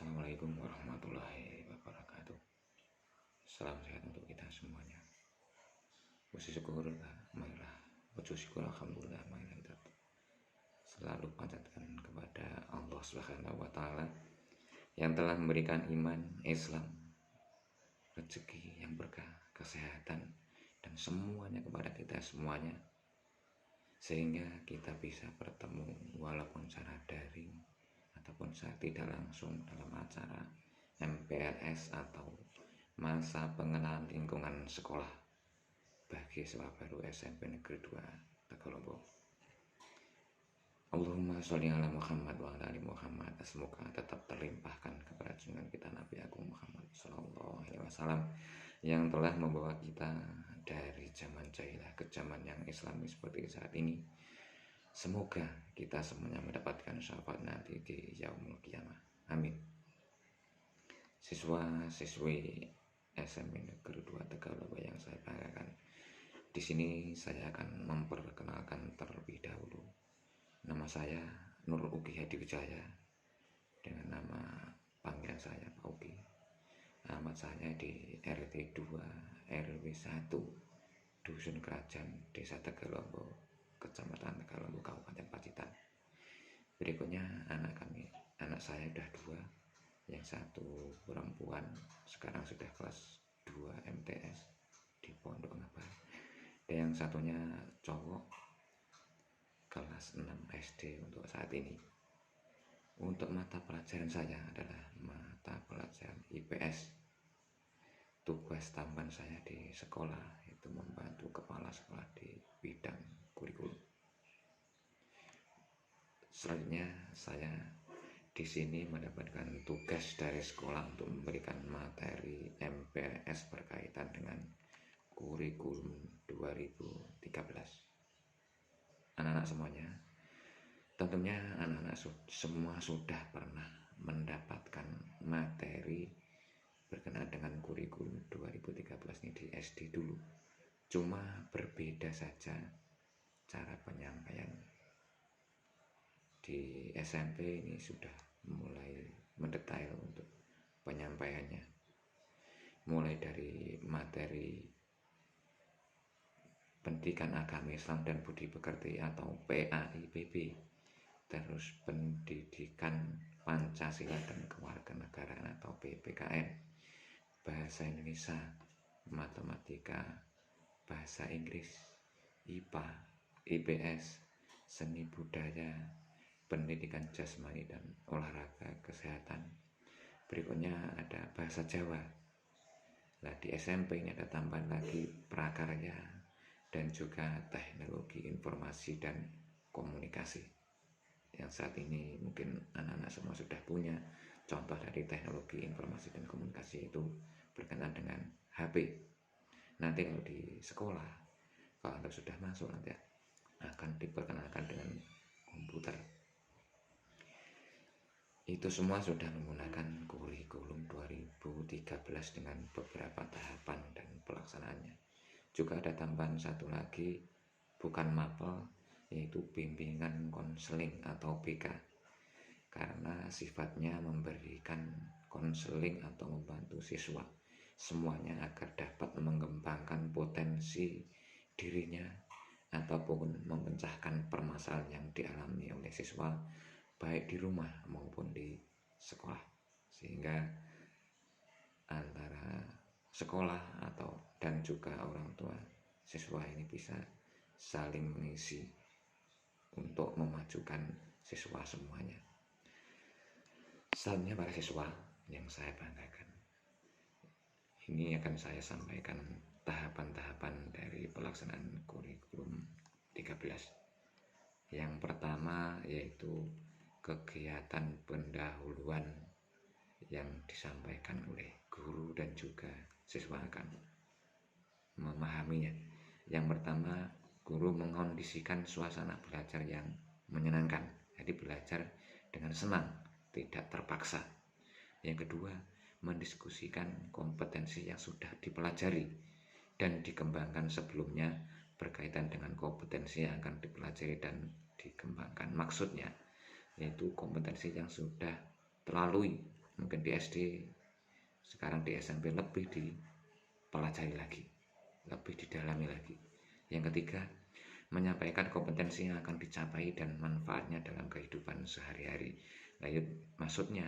Assalamualaikum warahmatullahi wabarakatuh. Salam sehat untuk kita semuanya. Puji syukur marilah, puji syukur alhamdulillah marilah kita selalu panjatkan kepada Allah Subhanahu wa taala yang telah memberikan iman, Islam, rezeki yang berkah, kesehatan dan semuanya kepada kita semuanya, sehingga kita bisa bertemu walaupun secara daring ataupun secara tidak langsung dalam acara MPLS atau masa pengenalan lingkungan sekolah bagi siswa baru SMP Negeri 2 Tegalombo. Allahumma sholli ala Muhammad wa ala ali Muhammad. Semoga tetap terlimpahkan kepada junjungan kita Nabi Agung Muhammad Sallallahu Alaihi Wasallam yang telah membawa kita dari zaman jahilah ke zaman yang islami seperti saat ini. Semoga kita semuanya mendapatkan syafaat nanti di yaumul qiyamah. Amin. Siswa-siswi SMP Negeri 2 Tegalombo yang saya banggakan, di sini saya akan memperkenalkan terlebih dahulu. Nama saya Nur Ugi Hadi Wijaya, dengan nama panggilan saya Pak Ugi. Alamat saya di RT 2 RW 1 Dusun Kerajaan, Desa Tegalombo, Kecamatan Tegalombo, Kabupaten Pacitan. Berikutnya anak saya sudah 2, yang satu perempuan sekarang sudah kelas 2 MTS di Pondok Ngabar, dan yang satunya cowok kelas 6 SD untuk saat ini. Untuk mata pelajaran saya adalah mata pelajaran IPS. Tugas tambahan saya di sekolah itu membantu kepala sekolah di bidang kurikulum. Selanjutnya saya di sini mendapatkan tugas dari sekolah untuk memberikan materi MPLS berkaitan dengan kurikulum 2013. Anak-anak semuanya, tentunya anak-anak semua sudah pernah mendapatkan materi berkenaan dengan kurikulum 2013 ini di SD dulu. Cuma berbeda saja cara penyampaian. Di SMP ini sudah mulai mendetail untuk penyampaiannya, mulai dari materi pendidikan agama Islam dan budi pekerti atau PAIBB, terus pendidikan Pancasila dan kewarganegaraan atau PPKN, bahasa Indonesia, matematika, bahasa Inggris, IPA, IPS, seni budaya, pendidikan jasmani dan olahraga, kesehatan. Berikutnya ada bahasa Jawa. Nah, di SMP ini ada tambahan lagi prakarya dan juga teknologi informasi dan komunikasi, yang saat ini mungkin anak-anak semua sudah punya. Contoh dari teknologi informasi dan komunikasi itu berkenaan dengan HP. Nanti kalau di sekolah, kalau Anda sudah masuk, nanti akan diperkenalkan dengan komputer. Itu semua sudah menggunakan kurikulum 2013 dengan beberapa tahapan dan pelaksanaannya. Juga ada tambahan satu lagi, bukan mapel, yaitu bimbingan konseling atau BK, karena sifatnya memberikan konseling atau membantu siswa semuanya agar dapat mengembangkan potensi dirinya ataupun memecahkan permasalahan yang dialami oleh siswa baik di rumah maupun di sekolah, sehingga antara sekolah dan juga orang tua siswa ini bisa saling mengisi untuk memajukan siswa semuanya. Selanjutnya para siswa yang saya banggakan, ini akan saya sampaikan tahapan-tahapan dari pelaksanaan kurikulum 13. Yang pertama yaitu kegiatan pendahuluan yang disampaikan oleh guru dan juga siswa akan memahaminya. Yang pertama, guru mengkondisikan suasana belajar yang menyenangkan, jadi belajar dengan senang, tidak terpaksa. Yang kedua, mendiskusikan kompetensi yang sudah dipelajari dan dikembangkan sebelumnya berkaitan dengan kompetensi yang akan dipelajari dan dikembangkan. Maksudnya yaitu kompetensi yang sudah terlalui mungkin di SD, sekarang di SMP lebih dipelajari lagi, lebih didalami lagi. Yang ketiga, menyampaikan kompetensi yang akan dicapai dan manfaatnya dalam kehidupan sehari-hari. Lalu maksudnya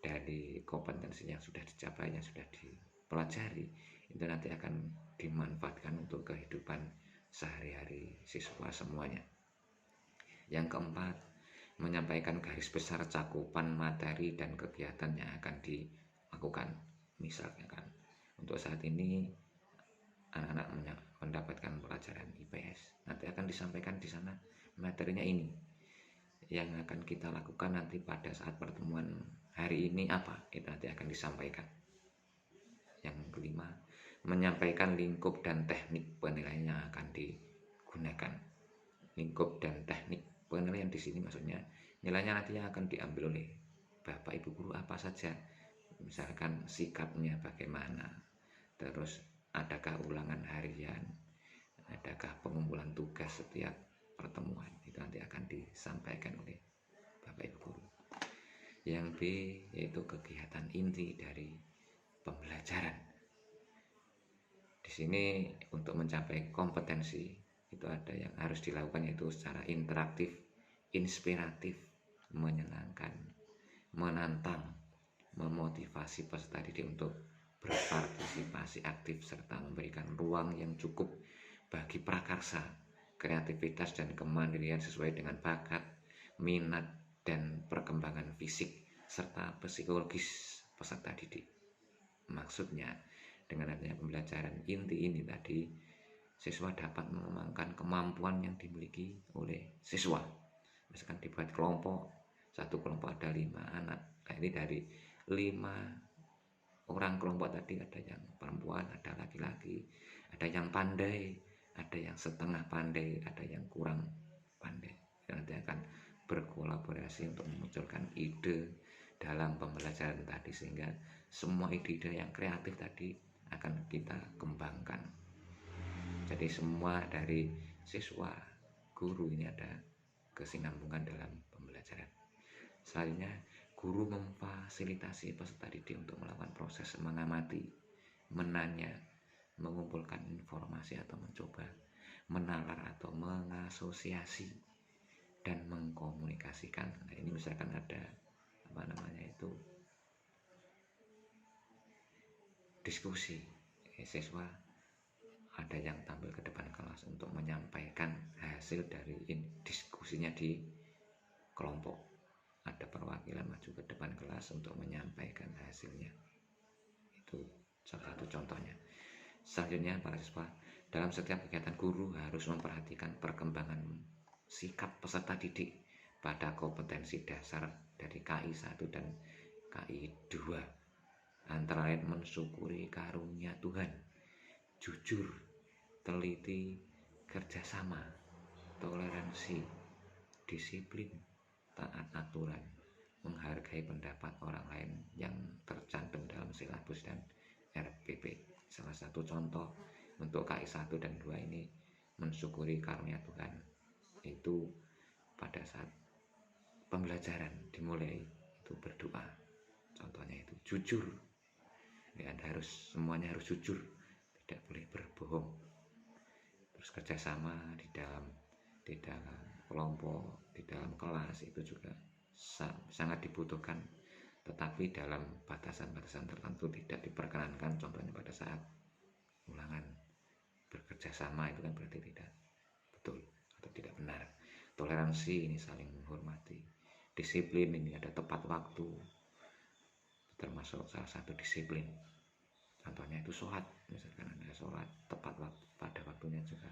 dari kompetensi yang sudah dicapai, yang sudah dipelajari, itu nanti akan dimanfaatkan untuk kehidupan sehari-hari siswa semuanya. Yang keempat, menyampaikan garis besar cakupan materi dan kegiatan yang akan dilakukan. Misalnya kan, untuk saat ini anak-anak mendapatkan pelajaran IPS, nanti akan disampaikan di sana materinya ini. Yang akan kita lakukan nanti pada saat pertemuan hari ini apa, itu nanti akan disampaikan. Yang kelima, menyampaikan lingkup dan teknik penilaian yang akan digunakan. Lingkup dan teknik penilaian di sini maksudnya nilainya nanti yang akan diambil oleh Bapak Ibu guru apa saja. Misalkan sikapnya bagaimana, terus adakah ulangan harian, adakah pengumpulan tugas setiap pertemuan, itu nanti akan disampaikan oleh Bapak Ibu guru. Yang B yaitu kegiatan inti dari pembelajaran. Di sini untuk mencapai kompetensi itu ada yang harus dilakukan, yaitu secara interaktif, inspiratif, menyenangkan, menantang, memotivasi peserta didik untuk berpartisipasi aktif serta memberikan ruang yang cukup bagi prakarsa, kreativitas dan kemandirian sesuai dengan bakat, minat dan perkembangan fisik serta psikologis peserta didik. Maksudnya dengan adanya pembelajaran inti ini tadi, siswa dapat mengembangkan kemampuan yang dimiliki oleh siswa. Misalkan dibuat kelompok, satu kelompok ada 5 anak. Nah, ini dari 5 orang kelompok tadi, ada yang perempuan, ada laki-laki, ada yang pandai, ada yang setengah pandai, ada yang kurang pandai. Nanti akan berkolaborasi untuk memunculkan ide dalam pembelajaran tadi, sehingga semua ide-ide yang kreatif tadi akan kita kembangkan. Jadi semua dari siswa, guru ini ada kesinambungan dalam pembelajaran. Selanjutnya, guru memfasilitasi peserta didik untuk melakukan proses mengamati, menanya, mengumpulkan informasi atau mencoba menalar atau mengasosiasi dan mengkomunikasikan. Nah, ini misalkan ada diskusi, siswa ada yang tampil ke depan kelas untuk menyampaikan hasil dari diskusinya di kelompok. Ada perwakilan maju ke depan kelas untuk menyampaikan hasilnya. Itu salah satu contohnya. Selanjutnya, para siswa, dalam setiap kegiatan guru harus memperhatikan perkembangan sikap peserta didik pada kompetensi dasar dari KI 1 dan KI 2. Antara lain mensyukuri karunia Tuhan, jujur, teliti, kerjasama, toleransi, disiplin, taat aturan, menghargai pendapat orang lain yang tercantum dalam silabus dan RPP. Salah satu contoh untuk KI 1 dan 2 ini, mensyukuri karunia Tuhan, itu pada saat pembelajaran dimulai itu berdoa. Contohnya itu jujur. Ya, Anda semuanya harus jujur, tidak boleh berbohong. Terus kerjasama di dalam kelompok, di dalam kelas itu juga sangat dibutuhkan, tetapi dalam batasan-batasan tertentu tidak diperkenankan. Contohnya pada saat ulangan bekerja sama, itu kan berarti tidak betul atau tidak benar. Toleransi ini saling menghormati. Disiplin ini ada tepat waktu, termasuk salah satu disiplin. Contohnya itu sholat, misalkan Anda sholat tepat waktu, pada waktunya juga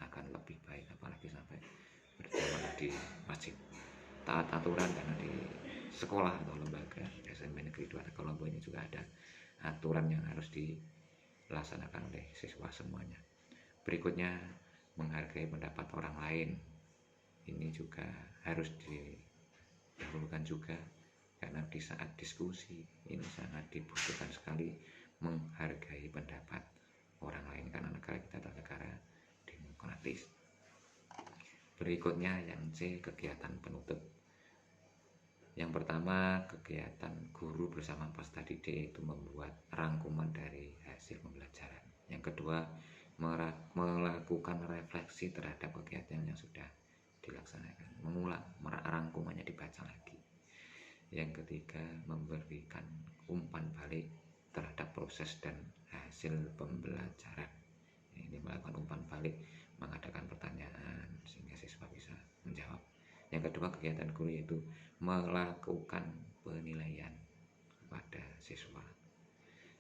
akan lebih baik, apalagi sampai berjamaah di masjid. Taat aturan, karena di sekolah atau lembaga SMP Negeri 2 Tegalombo ini juga ada aturan yang harus dilaksanakan oleh siswa semuanya. Berikutnya, menghargai pendapat orang lain. Ini juga harus didahulukan juga, karena di saat diskusi ini sangat dibutuhkan sekali menghargai pendapat orang lain, karena negara kita adalah negara demokratis. Berikutnya yang C, kegiatan penutup. Yang pertama, kegiatan guru bersama peserta didik itu membuat rangkuman dari hasil pembelajaran. Yang kedua, melakukan refleksi terhadap kegiatan yang sudah dilaksanakan, mengulang, rangkumannya dibaca lagi. Yang ketiga, memberikan umpan balik terhadap proses dan hasil pembelajaran. Ini melakukan umpan balik, mengadakan pertanyaan sehingga siswa bisa menjawab. Yang kedua, kegiatan guru yaitu melakukan penilaian kepada siswa.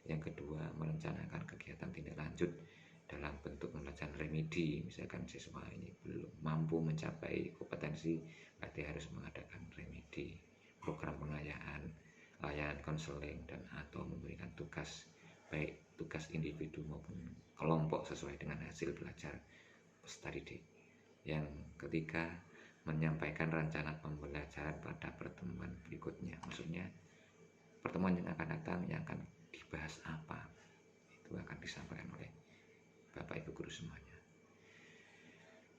Yang kedua, merencanakan kegiatan tindak lanjut dalam bentuk pembelajaran remedi. Misalkan siswa ini belum mampu mencapai kompetensi, berarti harus mengadakan remedi, program pengayaan, layanan konseling, dan atau memberikan tugas, baik tugas individu maupun kelompok sesuai dengan hasil belajar peserta didik. Yang ketiga, menyampaikan rencana pembelajaran pada pertemuan berikutnya. Maksudnya pertemuan yang akan datang yang akan dibahas apa, itu akan disampaikan oleh Bapak Ibu guru semuanya.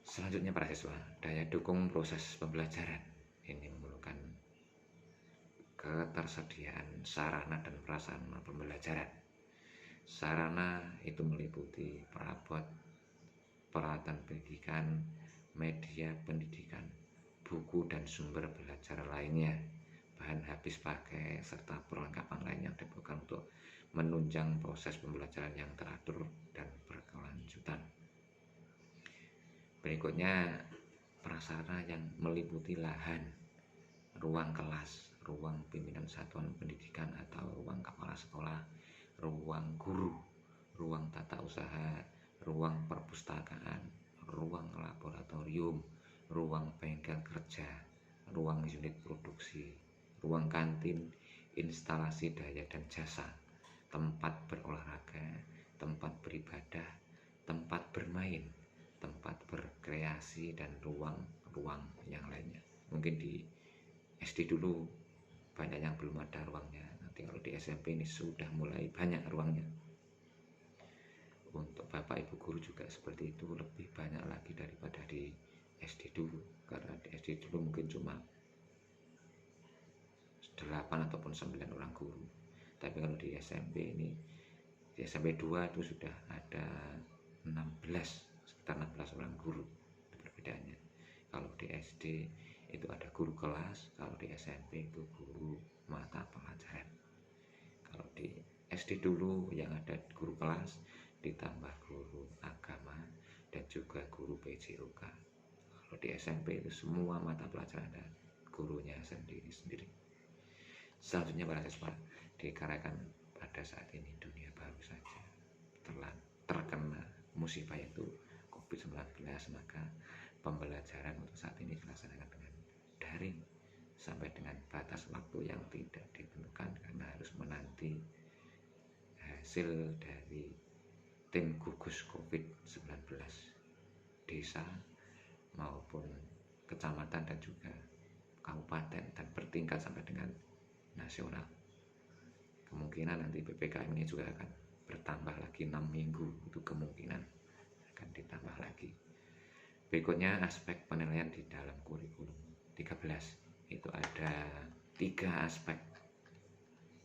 Selanjutnya para siswa, daya dukung proses pembelajaran. Ini memerlukan ketersediaan sarana dan prasarana pembelajaran. Sarana itu meliputi perabot, peralatan pendidikan, media pendidikan, buku dan sumber belajar lainnya, bahan habis pakai, serta perlengkapan lain yang diperlukan untuk menunjang proses pembelajaran yang teratur dan berkelanjutan. Berikutnya, prasarana yang meliputi lahan, ruang kelas, ruang pimpinan satuan pendidikan atau ruang kepala sekolah, ruang guru, ruang tata usaha, ruang perpustakaan, ruang laboratorium, ruang bengkel kerja, ruang unit produksi, ruang kantin, instalasi daya dan jasa, tempat berolahraga, tempat beribadah, tempat bermain, tempat berkreasi, dan ruang-ruang yang lainnya. Mungkin di SD dulu banyak yang belum ada ruangnya, nanti kalau di SMP ini sudah mulai banyak ruangnya. Untuk Bapak Ibu guru juga seperti itu, lebih banyak lagi daripada di SD dulu, karena di SD dulu mungkin cuma 8 ataupun 9 orang guru. Tapi kalau di SMP ini, di SMP 2 itu sudah ada 16, sekitar 16 orang guru. Itu perbedaannya. Kalau di SD itu ada guru kelas, kalau di SMP itu guru mata pelajaran. Kalau di SD dulu yang ada guru kelas ditambah guru agama dan juga guru PJOK. Kalau di SMP itu semua mata pelajaran dan gurunya sendiri-sendiri. Selanjutnya para siswa, dikarenakan pada saat ini dunia baru saja telah terkena musibah yaitu COVID-19, maka pembelajaran untuk saat ini dilaksanakan dengan daring sampai dengan batas waktu yang tidak ditentukan karena harus menanti hasil dari tim gugus COVID-19 desa maupun kecamatan dan juga kabupaten, dan bertingkat sampai dengan nasional. Kemungkinan nanti PPKM ini juga akan bertambah lagi 6 minggu, itu kemungkinan akan ditambah lagi. Berikutnya aspek penilaian di dalam kurikulum 13, itu ada 3 aspek,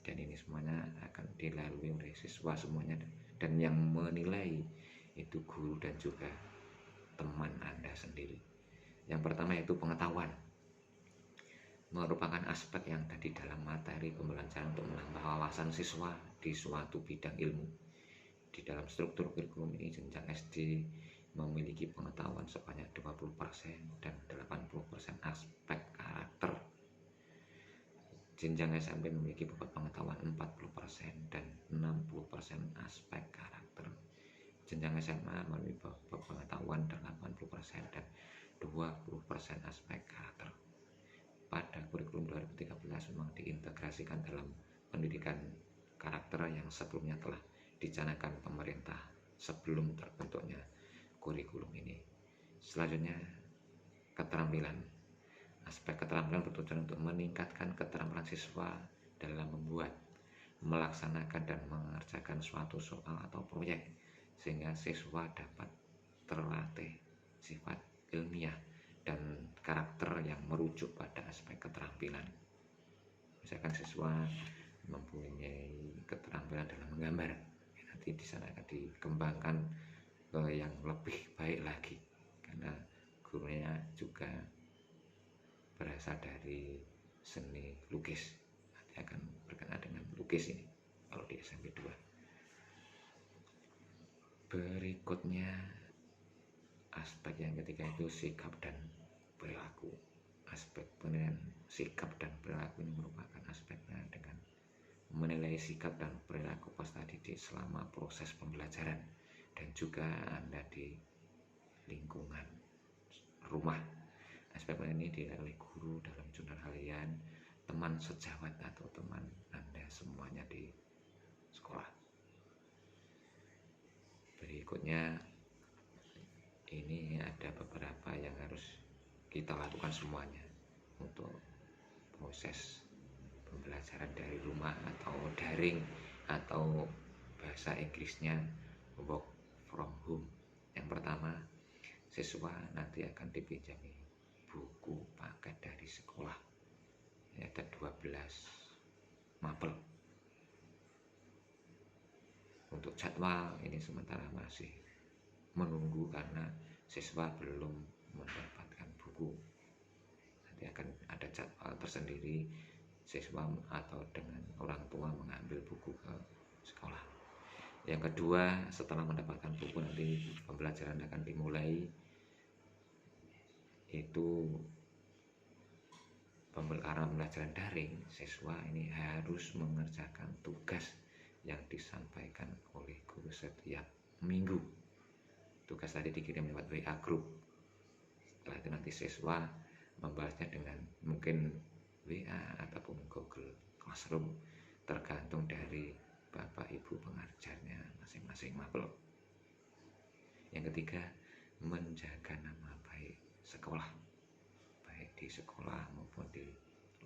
dan ini semuanya akan dilalui oleh siswa semuanya, dan yang menilai itu guru dan juga teman Anda sendiri. Yang pertama yaitu pengetahuan, merupakan aspek yang ada di dalam materi pembelajaran untuk menambah wawasan siswa di suatu bidang ilmu. Di dalam struktur kurikulum ini, jenjang SD memiliki pengetahuan sebanyak 20% dan 80% aspek karakter. Jenjang SMP memiliki bobot pengetahuan 40% dan 60% aspek karakter. Jenjang SMA memiliki bobot pengetahuan 80% dan 20% aspek karakter. Pada kurikulum 2013 memang diintegrasikan dalam pendidikan karakter yang sebelumnya telah dicanangkan pemerintah sebelum terbentuknya kurikulum ini. Selanjutnya, keterampilan. Aspek keterampilan bertujuan untuk meningkatkan keterampilan siswa dalam membuat, melaksanakan, dan mengerjakan suatu soal atau proyek sehingga siswa dapat terlatih sifat ilmiah dan karakter yang merujuk pada aspek keterampilan. Misalkan siswa mempunyai keterampilan dalam menggambar, nanti di sana akan dikembangkan ke yang lebih baik lagi, karena gurunya juga berasal dari seni lukis, nanti akan berkenaan dengan lukis ini kalau di SMP 2. Berikutnya aspek yang ketiga itu sikap dan perilaku. Aspek penilaian sikap dan perilaku ini merupakan aspeknya dengan menilai sikap dan perilaku peserta didik selama proses pembelajaran dan juga Anda di lingkungan rumah. Aspek ini dinilai oleh guru dalam jurnal harian, teman sejawat atau teman Anda semuanya di sekolah. Berikutnya ini ada beberapa yang harus kita lakukan semuanya untuk proses pembelajaran dari rumah atau daring, atau bahasa Inggrisnya work from home. Yang pertama, siswa nanti akan dipinjami buku paket dari sekolah, ada 12 mapel. Untuk jadwal ini sementara masih menunggu karena siswa belum mendapatkan buku. Nanti akan ada jadwal tersendiri, siswa atau dengan orang tua mengambil buku ke sekolah. Yang kedua, setelah mendapatkan buku nanti pembelajaran akan dimulai. Itu karena pembelajaran daring, siswa ini harus mengerjakan tugas yang disampaikan oleh guru setiap minggu. Tugas tadi dikirim lewat WA group. Setelah itu nanti siswa membalasnya dengan mungkin WA ataupun Google Classroom, tergantung dari Bapak Ibu pengajarnya masing-masing mapel. Yang ketiga, menjaga nama baik sekolah, baik di sekolah maupun di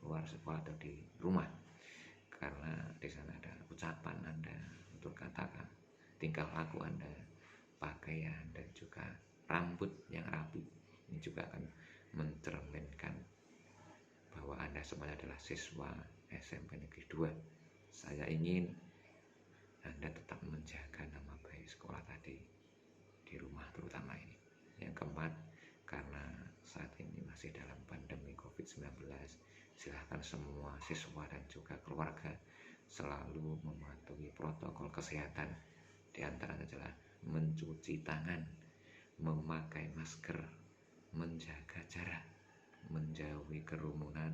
luar sekolah atau di rumah, karena di sana ada ucapan Anda, tutur kata, tingkah laku Anda, pakaian, dan juga rambut yang rapi. Ini juga akan mencerminkan bahwa Anda semuanya adalah siswa SMP Negeri 2. Saya ingin Anda tetap menjaga nama baik sekolah tadi, di rumah terutama ini. Yang keempat, karena saat ini masih dalam pandemi COVID-19, silahkan semua siswa dan juga keluarga selalu mematuhi protokol kesehatan. Di antaranya adalah mencuci tangan, memakai masker, menjaga jarak, menjauhi kerumunan,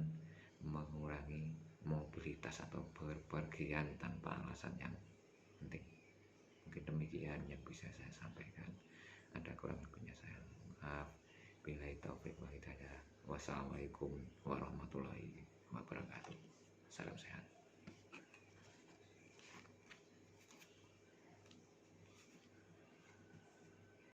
mengurangi mobilitas atau berpergian tanpa alasan yang penting. Mungkin demikian yang bisa saya sampaikan. Ada kurang lebihnya saya maaf. Billahi taufiq wal hidayah. Wassalamualaikum warahmatullahi wabarakatuh. Salam sehat.